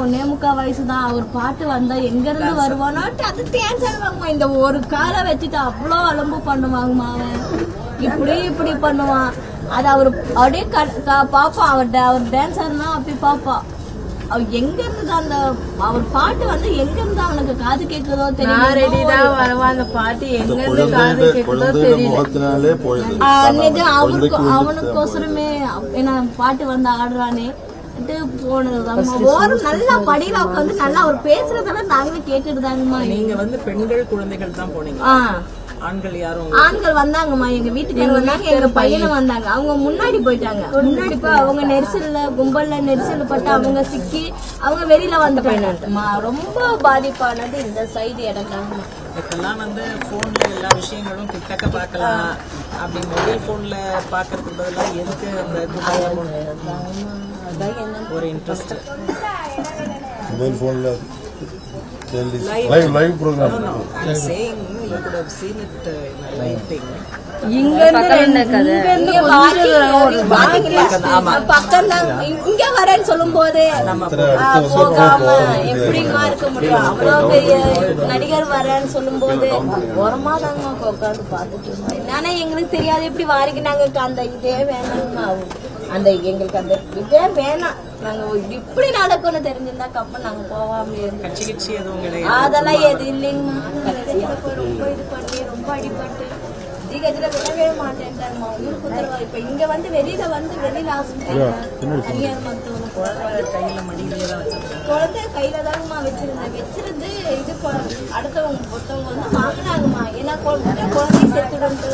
1.25 வயசு தான். அவர் பாட்டு வந்தா எங்க இருந்து வருவானோட்டு அது தேன்சாங்கம்மா. இந்த ஒரு காலை வச்சுட்டு அவ்வளோ அலம்பு பண்ணுவாங்கம்மா. அவன் இப்படி பண்ணுவான். அது அவர் அப்படியே பாப்பா. அவர் டான்ஸர்னா அப்படி பாப்பா. அவ எங்க இருந்து அந்த அவர் பாட்டு வந்து எங்க இருந்து அவனுக்கு காது கேட்குதோ தெரியல. அந்த பாட்டு எங்க இருந்து காது கேட்குதோ தெரியல. அவனுக்கோசரமே என்ன பாட்டு வந்து ஆடுறானே போனதுதான். ஓரம் நல்லா படியில உட்காந்து நல்லா அவர் பேசுறதெல்லாம் நாங்களே கேட்டுட்டு தாங்கம்மா. நீங்க வந்து பெண்கள் குழந்தைகள் தான் போனீங்க. ஆண்கள் யாரும்? ஆண்கள் வந்தாங்கம்மா. எங்க வீட்டுக்கு வந்தாங்க. எங்க பையனும் வந்தாங்க. அவங்க முன்னாடி போயிட்டாங்க. முன்னாடி போய் அவங்க நெரிசல்ல கும்பல்ல நெரிசல் பட்டு அவங்க சிக்கி அவங்க வெளியில வந்துட்டாங்கம்மா. ரொம்ப பாதிப்பானது இந்த சைடு இடம் தாங்கம்மா. இப்பெல்லாம் வந்து போன்ல எல்லா விஷயங்களும் கிட்டக்க பார்க்கலாம். அப்படி மொபைல் போன்ல பாக்குறதுக்கு பதிலா எதுக்கு அந்த ஒரு இன்ட்ரெஸ்ட் மொபைல் போன்ல live program. saying you could have seen it in a live thing. இங்க வரேன்னு சொல்லும் போது போகாம எப்படிமா இருக்க முடியும்? அவ்வளவு பெரிய நடிகர் வரேன்னு சொல்லும் போது ஓரமா தாங்க உட்காந்து பாத்துட்டு இருந்தோம். ஆனா எங்களுக்கு தெரியாது எப்படி வாரிக்கு நாங்க அந்த இதே வேணாங்கம்மா. அந்த எங்களுக்கு அந்த இதே வேணாம். நாங்க இப்படி நடக்கும்னு தெரிஞ்சிருந்தா கப்ப நாங்க போவாம அதெல்லாம் எது இல்லைங்கம்மா. ரொம்ப இது பண்ணி ரொம்ப அடிபட்டு ஜிகத்துல விடவே மாட்டேன்ட்டாங்கம்மா. உங்களுக்கு உத்தரவா இப்ப இங்க வந்து வெளியில ஆஸ்பத்திரி தனியார் மருத்துவம் குழந்தை கையில தாங்கம்மா வச்சிருந்து இது அடுத்தவங்க ஒருத்தவங்க வந்து வாங்கினாங்கம்மா. ஏன்னா குழந்தை செத்துடுன்ட்டு